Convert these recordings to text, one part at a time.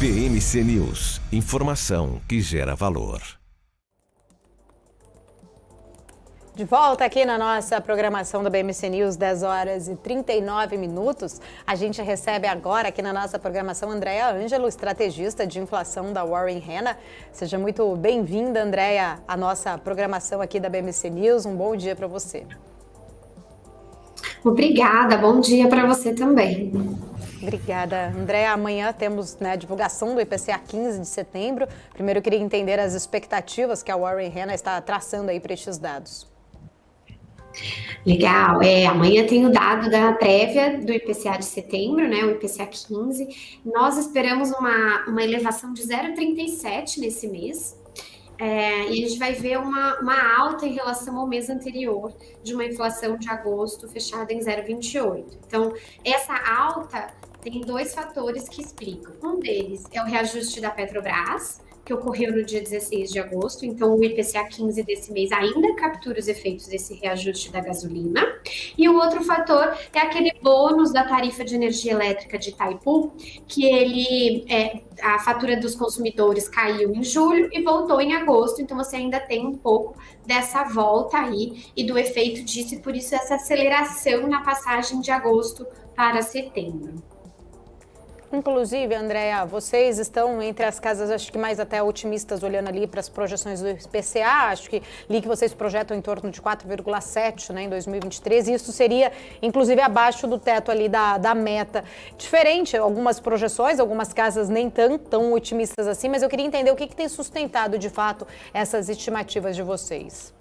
BMC News, informação que gera valor. De volta aqui na nossa programação da BMC News, 10 horas e 39 minutos. A gente recebe agora aqui na nossa programação Andréa Ângelo, estrategista de inflação da Warren Hanna. Seja muito bem-vinda, Andréa, à nossa programação aqui da BMC News. Um bom dia para você. Obrigada, bom dia para você também. Obrigada, Andréa. Amanhã temos a divulgação do IPCA 15 de setembro. Primeiro eu queria entender as expectativas que a Warren Hanna está traçando aí para estes dados. Legal, amanhã tem o dado da prévia do IPCA de setembro, né, o IPCA 15. Nós esperamos uma elevação de 0,37 nesse mês. E a gente vai ver uma alta em relação ao mês anterior, de uma inflação de agosto fechada em 0,28. Então, essa alta tem dois fatores que explicam. Um deles é o reajuste da Petrobras, que ocorreu no dia 16 de agosto, então o IPCA 15 desse mês ainda captura os efeitos desse reajuste da gasolina. E o outro fator é aquele bônus da tarifa de energia elétrica de Itaipu, que a fatura dos consumidores caiu em julho e voltou em agosto, então você ainda tem um pouco dessa volta aí e do efeito disso, e por isso essa aceleração na passagem de agosto para setembro. Inclusive, Andréa, vocês estão entre as casas, acho que mais até otimistas, olhando ali para as projeções do IPCA. Acho que li que vocês projetam em torno de 4,7, né, em 2023, e isso seria, inclusive, abaixo do teto ali da meta. Diferente, algumas projeções, algumas casas nem tão otimistas assim, mas eu queria entender o que tem sustentado, de fato, essas estimativas de vocês.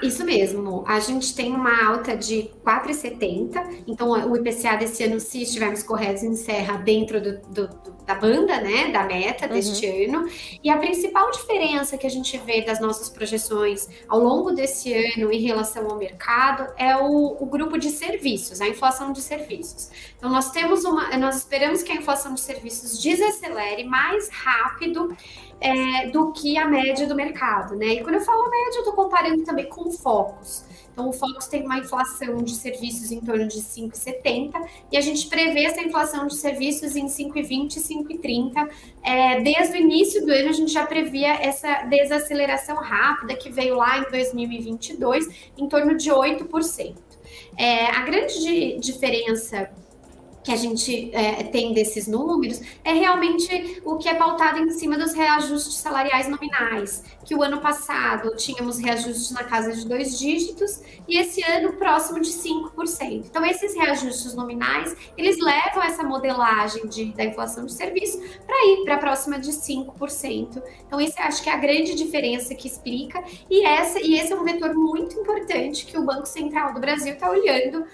Isso mesmo, a gente tem uma alta de 4,70, então o IPCA desse ano, se estivermos corretos, encerra dentro da banda, né, da meta deste ano, e a principal diferença que a gente vê das nossas projeções ao longo desse ano em relação ao mercado é o grupo de serviços, a inflação de serviços. Então nós esperamos que a inflação de serviços desacelere mais rápido do que a média do mercado, né? E quando eu falo média, eu estou comparando também com o Focus. Então, o Focus tem uma inflação de serviços em torno de 5,70 e a gente prevê essa inflação de serviços em 5,20 e 5,30. Desde o início do ano, a gente já previa essa desaceleração rápida que veio lá em 2022, em torno de 8%. A grande diferença que a gente tem desses números é realmente o que é pautado em cima dos reajustes salariais nominais, que o ano passado tínhamos reajustes na casa de 2 dígitos e esse ano próximo de 5%. Então, esses reajustes nominais, eles levam essa modelagem da inflação de serviço para ir para a próxima de 5%. Então, esse acho que é a grande diferença que explica, e esse é um vetor muito importante que o Banco Central do Brasil está olhando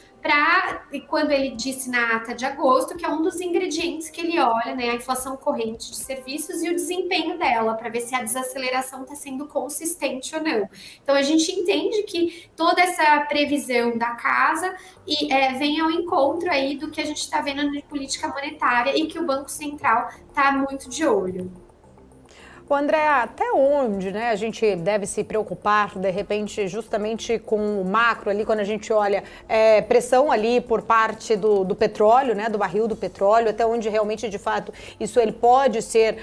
quando ele disse na ata de agosto, que é um dos ingredientes que ele olha, né, a inflação corrente de serviços e o desempenho dela, para ver se a desaceleração está sendo consistente ou não. Então, a gente entende que toda essa previsão da casa vem ao encontro aí do que a gente está vendo de política monetária e que o Banco Central está muito de olho. O André, até onde, né, a gente deve se preocupar, de repente, justamente com o macro ali, quando a gente olha pressão ali por parte do petróleo, né, do barril do petróleo, até onde realmente, de fato, isso ele pode ser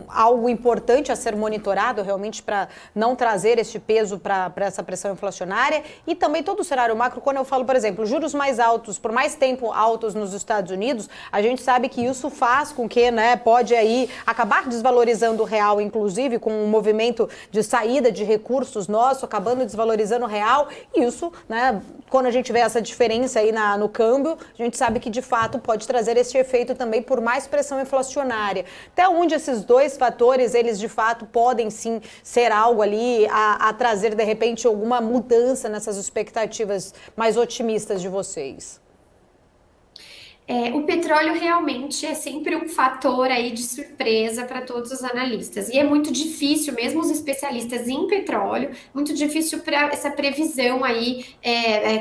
algo importante a ser monitorado realmente para não trazer este peso para essa pressão inflacionária, e também todo o cenário macro, quando eu falo, por exemplo, juros mais altos, por mais tempo altos nos Estados Unidos, a gente sabe que isso faz com que, né, pode aí acabar desvalorizando o real, inclusive com um movimento de saída de recursos nosso, acabando desvalorizando o real, e isso, né, quando a gente vê essa diferença aí no câmbio, a gente sabe que de fato pode trazer esse efeito também por mais pressão inflacionária. Até onde esses dois fatores, eles de fato podem sim ser algo ali a trazer de repente alguma mudança nessas expectativas mais otimistas de vocês? O petróleo realmente é sempre um fator aí de surpresa para todos os analistas. E é muito difícil, mesmo os especialistas em petróleo, muito difícil para essa previsão aí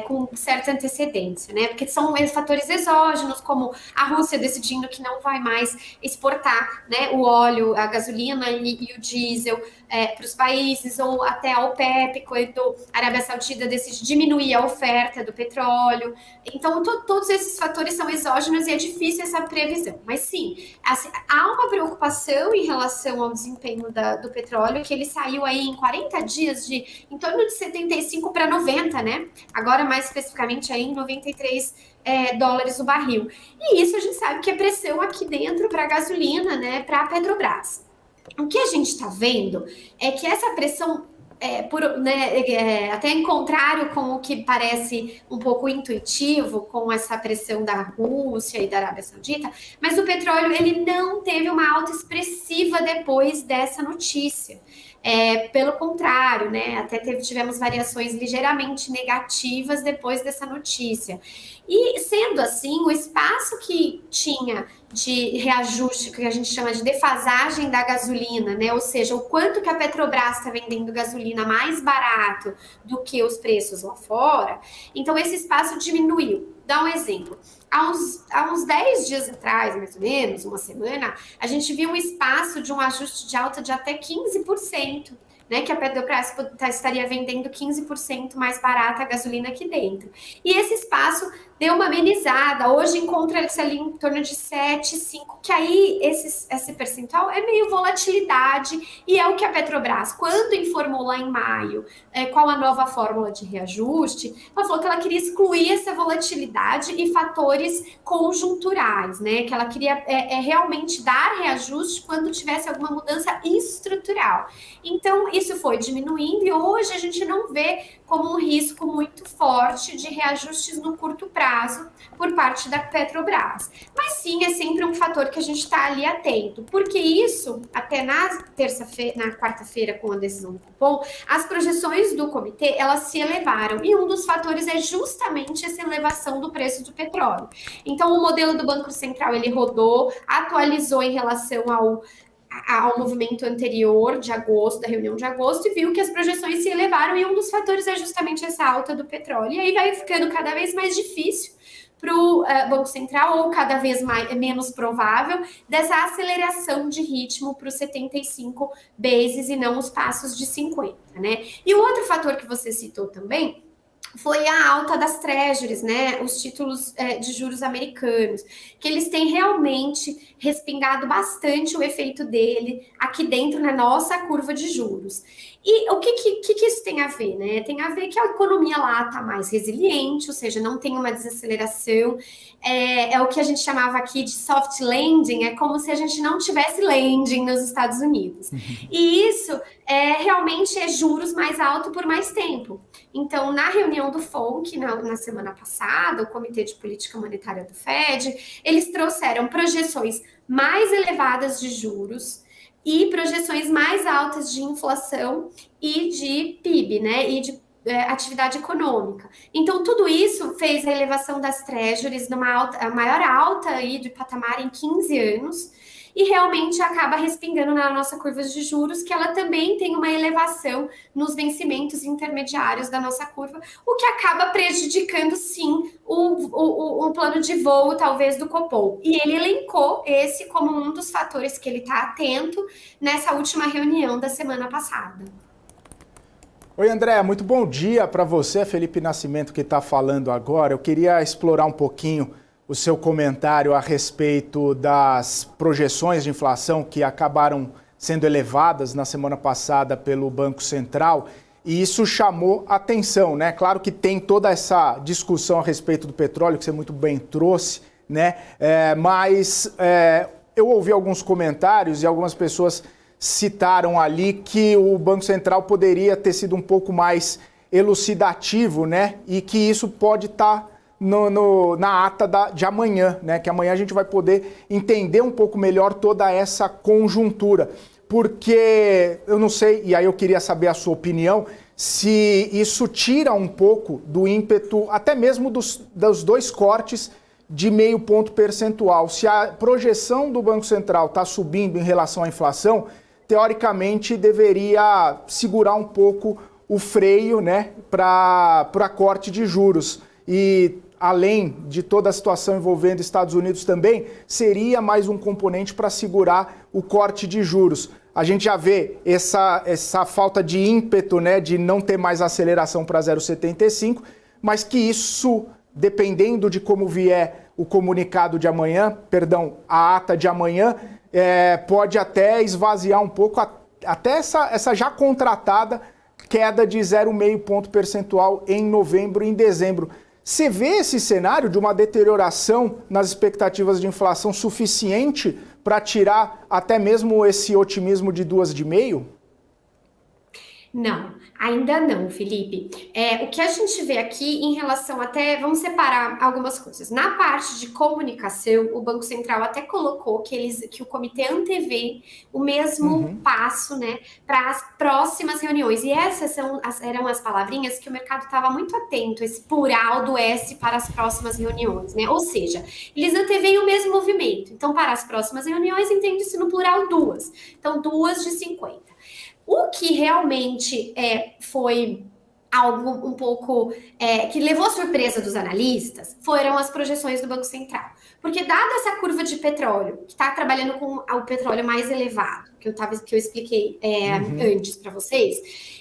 com certa antecedência, né? Porque são fatores exógenos, como a Rússia decidindo que não vai mais exportar, né, o óleo, a gasolina e o diesel para os países, ou até a OPEP, quando a Arábia Saudita decide diminuir a oferta do petróleo. Então, todos esses fatores são exógenos exógenos e é difícil essa previsão. Mas sim, assim, há uma preocupação em relação ao desempenho do petróleo, que ele saiu aí em 40 dias em torno de 75 para 90, né? Agora, mais especificamente, aí em 93 dólares o barril. E isso a gente sabe que é pressão aqui dentro para a gasolina, né? Para a Petrobras. O que a gente está vendo é que essa pressão, até em contrário com o que parece um pouco intuitivo, com essa pressão da Rússia e da Arábia Saudita, mas o petróleo ele não teve uma alta expressiva depois dessa notícia. Pelo contrário, né? Até tivemos variações ligeiramente negativas depois dessa notícia. E sendo assim, o espaço que tinha de reajuste, que a gente chama de defasagem da gasolina, né? Ou seja, o quanto que a Petrobras está vendendo gasolina mais barato do que os preços lá fora, então esse espaço diminuiu. Dá um exemplo. Há uns 10 dias atrás, mais ou menos, uma semana, a gente viu um espaço de um ajuste de alta de até 15%, né, que a Petrobras estaria vendendo 15% mais barata a gasolina aqui dentro. E esse espaço deu uma amenizada. Hoje encontra-se ali em torno de 7, 5, que aí esse percentual é meio volatilidade, e é o que a Petrobras, quando informou lá em maio qual a nova fórmula de reajuste, ela falou que ela queria excluir essa volatilidade e fatores conjunturais, né? Que ela queria realmente dar reajuste quando tivesse alguma mudança estrutural. Então, isso foi diminuindo e hoje a gente não vê como um risco muito forte de reajustes no curto prazo por parte da Petrobras. Mas sim, é sempre um fator que a gente está ali atento, porque isso, até na quarta-feira, com a decisão do cupom, as projeções do comitê, elas se elevaram, e um dos fatores é justamente essa elevação do preço do petróleo. Então, o modelo do Banco Central, ele rodou, atualizou em relação ao movimento anterior de agosto, da reunião de agosto, e viu que as projeções se elevaram, e um dos fatores é justamente essa alta do petróleo. E aí vai ficando cada vez mais difícil para o Banco Central, ou cada vez menos provável, dessa aceleração de ritmo para os 75 bases e não os passos de 50, né? E o outro fator que você citou também foi a alta das treasuries, né? Os títulos de juros americanos, que eles têm realmente respingado bastante o efeito dele aqui dentro na nossa curva de juros. E o que isso tem a ver, né? Tem a ver que a economia lá está mais resiliente, ou seja, não tem uma desaceleração. É o que a gente chamava aqui de soft landing, é como se a gente não tivesse landing nos Estados Unidos. E isso realmente é juros mais alto por mais tempo. Então, na reunião do FONC, na semana passada, o Comitê de Política Monetária do FED, eles trouxeram projeções mais elevadas de juros e projeções mais altas de inflação e de PIB, né? E de atividade econômica. Então, tudo isso fez a elevação das treasuries a maior alta aí de patamar em 15 anos, e realmente acaba respingando na nossa curva de juros, que ela também tem uma elevação nos vencimentos intermediários da nossa curva, o que acaba prejudicando, sim, o plano de voo, talvez, do Copom. E ele elencou esse como um dos fatores que ele está atento nessa última reunião da semana passada. Oi, André, muito bom dia para você, Felipe Nascimento, que está falando agora. Eu queria explorar um pouquinho o seu comentário a respeito das projeções de inflação que acabaram sendo elevadas na semana passada pelo Banco Central, e isso chamou atenção, né? Claro que tem toda essa discussão a respeito do petróleo, que você muito bem trouxe, né? Mas eu ouvi alguns comentários e algumas pessoas citaram ali que o Banco Central poderia ter sido um pouco mais elucidativo, né? E que isso pode estar na ata de amanhã, né? Que amanhã a gente vai poder entender um pouco melhor toda essa conjuntura. Porque eu não sei, e aí eu queria saber a sua opinião, se isso tira um pouco do ímpeto, até mesmo dos dois cortes de meio ponto percentual. Se a projeção do Banco Central está subindo em relação à inflação, teoricamente deveria segurar um pouco o freio, né, para corte de juros. E além de toda a situação envolvendo Estados Unidos também, seria mais um componente para segurar o corte de juros. A gente já vê essa falta de ímpeto, né, de não ter mais aceleração para 0,75, mas que isso, dependendo de como vier o comunicado de amanhã, perdão, a ata de amanhã, pode até esvaziar um pouco até essa já contratada queda de 0,5 ponto percentual em novembro e em dezembro. Você vê esse cenário de uma deterioração nas expectativas de inflação suficiente para tirar até mesmo esse otimismo de 2,5%? Não, ainda não, Felipe. O que a gente vê aqui em relação vamos separar algumas coisas. Na parte de comunicação, o Banco Central até colocou que o comitê antevê o mesmo passo, né, para as próximas reuniões. E essas eram as palavrinhas que o mercado estava muito atento, esse plural do S para as próximas reuniões, né? Ou seja, eles anteveem o mesmo movimento. Então, para as próximas reuniões, entende-se no plural 2. Então, 2 de 50. O que realmente foi algo um pouco que levou a surpresa dos analistas foram as projeções do Banco Central. Porque dada essa curva de petróleo, que está trabalhando com o petróleo mais elevado, que eu expliquei antes para vocês,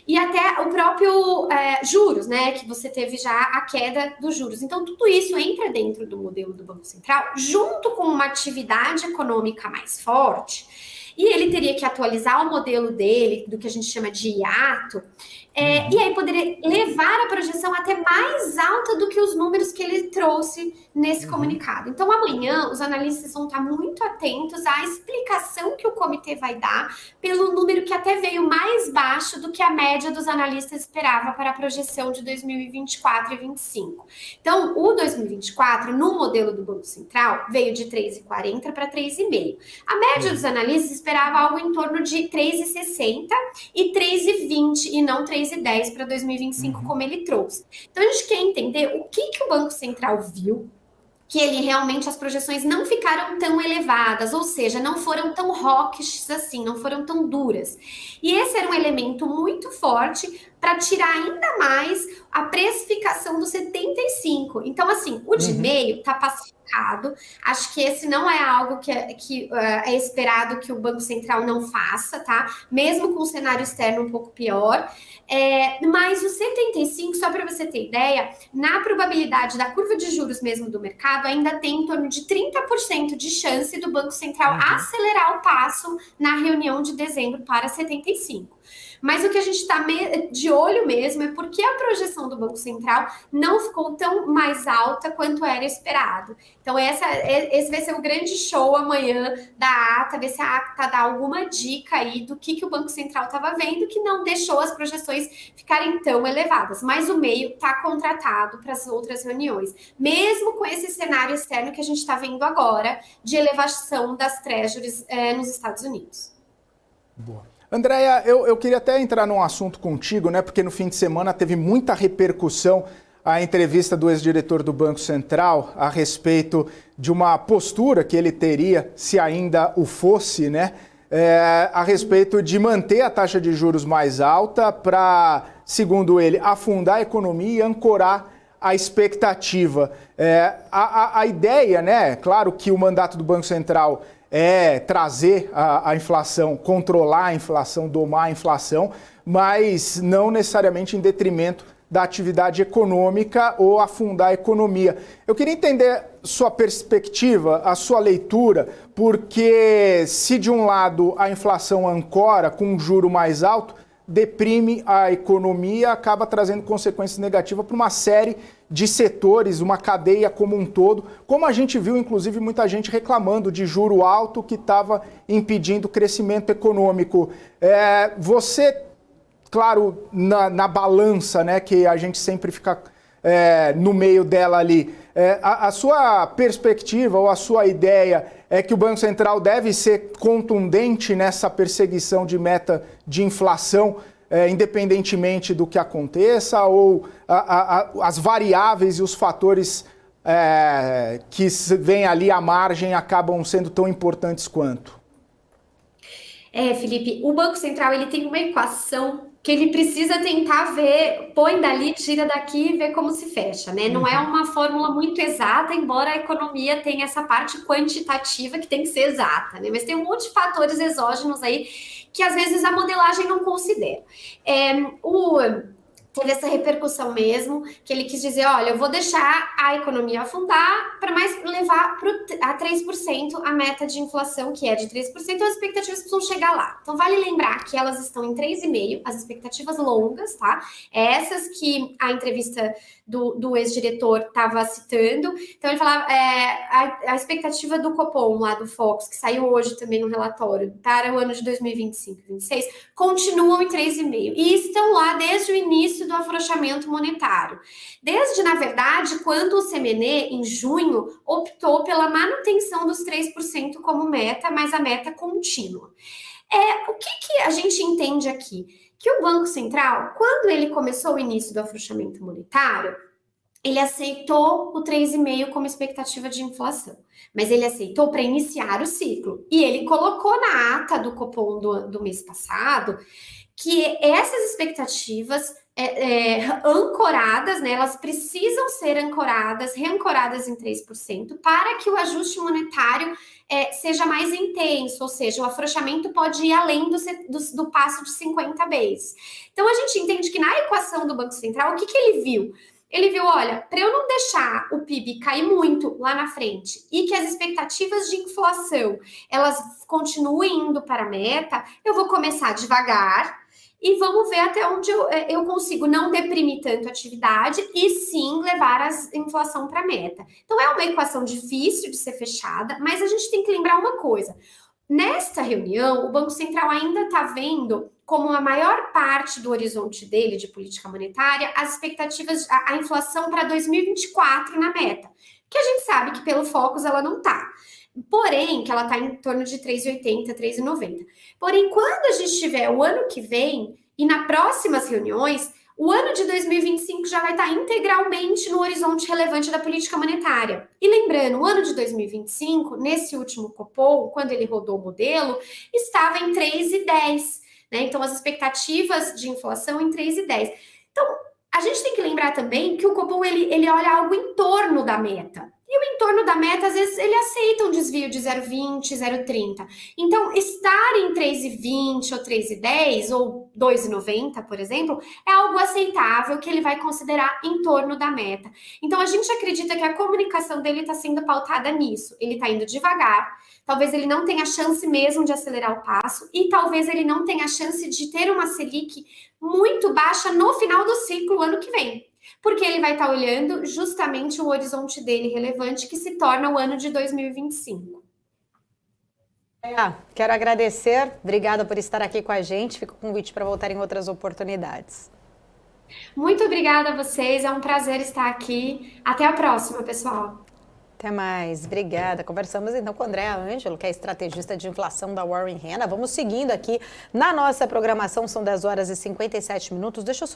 e até o próprio juros, né, que você teve já a queda dos juros. Então, tudo isso entra dentro do modelo do Banco Central, junto com uma atividade econômica mais forte. E ele teria que atualizar o modelo dele, do que a gente chama de hiato, e aí poderia levar a projeção até mais alta do que os números que ele trouxe nesse comunicado. Então, amanhã, os analistas vão estar muito atentos à explicação que o comitê vai dar pelo número que até veio mais baixo do que a média dos analistas esperava para a projeção de 2024 e 2025. Então, o 2024, no modelo do Banco Central, veio de 3,40 para 3,5. A média dos analistas esperava algo em torno de 3,60 e 3,20 e não 3,10 para 2025, como ele trouxe. Então, a gente quer entender o que o Banco Central viu, que ele realmente, as projeções não ficaram tão elevadas, ou seja, não foram tão hawkish assim, não foram tão duras. E esse era um elemento muito forte para tirar ainda mais a precificação do 75. Então, assim, o de meio está pacificado. Acho que esse não é algo que é esperado que o Banco Central não faça, tá? Mesmo com o cenário externo um pouco pior. Mas o 75, só para você ter ideia, na probabilidade da curva de juros mesmo do mercado, ainda tem em torno de 30% de chance do Banco Central acelerar o passo na reunião de dezembro para 75. Mas o que a gente está de olho mesmo é porque a projeção do Banco Central não ficou tão mais alta quanto era esperado. Então, esse vai ser o grande show amanhã da ata, ver se a ata dá alguma dica aí do que o Banco Central estava vendo, que não deixou as projeções ficarem tão elevadas. Mas o meio está contratado para as outras reuniões, mesmo com esse cenário externo que a gente está vendo agora, de elevação das treasuries nos Estados Unidos. Boa. Andréia, eu queria até entrar num assunto contigo, né? Porque no fim de semana teve muita repercussão a entrevista do ex-diretor do Banco Central a respeito de uma postura que ele teria, se ainda o fosse, né? A respeito de manter a taxa de juros mais alta para, segundo ele, afundar a economia e ancorar a expectativa. A ideia, né? Claro que o mandato do Banco Central é trazer a inflação, controlar a inflação, domar a inflação, mas não necessariamente em detrimento da atividade econômica ou afundar a economia. Eu queria entender sua perspectiva, a sua leitura, porque se de um lado a inflação ancora com um juro mais alto, deprime a economia, acaba trazendo consequências negativas para uma série de setores, uma cadeia como um todo, como a gente viu, inclusive, muita gente reclamando de juro alto que estava impedindo o crescimento econômico. Você, claro, na balança, né, que a gente sempre fica no meio dela ali, a sua perspectiva ou a sua ideia é que o Banco Central deve ser contundente nessa perseguição de meta de inflação, independentemente do que aconteça, ou as variáveis e os fatores que vêm ali à margem acabam sendo tão importantes quanto? Felipe, o Banco Central ele tem uma equação que ele precisa tentar ver, põe dali, tira daqui e vê como se fecha, né? Não é uma fórmula muito exata, embora a economia tenha essa parte quantitativa que tem que ser exata, né? Mas tem um monte de fatores exógenos aí que às vezes a modelagem não considera. teve essa repercussão mesmo, que ele quis dizer, olha, eu vou deixar a economia afundar para mais levar a 3% a meta de inflação, que é de 3%, as expectativas precisam chegar lá. Então, vale lembrar que elas estão em 3,5%, as expectativas longas, tá? Essas que a entrevista do ex-diretor estava citando. Então, ele falava, a expectativa do Copom, lá do Focus, que saiu hoje também no relatório, para o ano de 2025 e 2026, continuam em 3,5%. E estão lá desde o início do afrouxamento monetário. Desde, na verdade, quando o CMN, em junho, optou pela manutenção dos 3% como meta, mas a meta contínua. O que a gente entende aqui? Que o Banco Central, quando ele começou o início do afrouxamento monetário, ele aceitou o 3,5% como expectativa de inflação, mas ele aceitou para iniciar o ciclo. E ele colocou na ata do Copom do mês passado que essas expectativas ancoradas, né, elas precisam ser reancoradas em 3%, para que o ajuste monetário seja mais intenso, ou seja, o afrouxamento pode ir além do passo de 50 bases. Então, a gente entende que na equação do Banco Central, o que ele viu? Ele viu, olha, para eu não deixar o PIB cair muito lá na frente e que as expectativas de inflação, elas continuem indo para a meta, eu vou começar devagar, e vamos ver até onde eu consigo não deprimir tanto a atividade e sim levar a inflação para a meta. Então, é uma equação difícil de ser fechada, mas a gente tem que lembrar uma coisa. Nesta reunião, o Banco Central ainda está vendo como a maior parte do horizonte dele de política monetária as expectativas, a inflação para 2024 na meta, que a gente sabe que pelo Focus ela não está. Porém, que ela está em torno de 3,80, 3,90. Porém, quando a gente tiver o ano que vem e nas próximas reuniões, o ano de 2025 já vai estar integralmente no horizonte relevante da política monetária. E lembrando, o ano de 2025, nesse último Copom, quando ele rodou o modelo, estava em 3,10, né? Então, as expectativas de inflação em 3,10. Então, a gente tem que lembrar também que o Copom, ele olha algo em torno da meta. E o entorno da meta, às vezes, ele aceita um desvio de 0,20, 0,30. Então, estar em 3,20 ou 3,10 ou 2,90, por exemplo, é algo aceitável que ele vai considerar em torno da meta. Então, a gente acredita que a comunicação dele está sendo pautada nisso. Ele está indo devagar, talvez ele não tenha chance mesmo de acelerar o passo e talvez ele não tenha chance de ter uma Selic muito baixa no final do ciclo ano que vem. Porque ele vai estar olhando justamente o horizonte dele relevante, que se torna o ano de 2025. Quero agradecer, obrigada por estar aqui com a gente, fica o convite para voltar em outras oportunidades. Muito obrigada a vocês, é um prazer estar aqui. Até a próxima, pessoal. Até mais, obrigada. Conversamos então com Andréa Ângelo, que é estrategista de inflação da Warren Hanna. Vamos seguindo aqui na nossa programação, são 10 horas e 57 minutos. Deixa eu só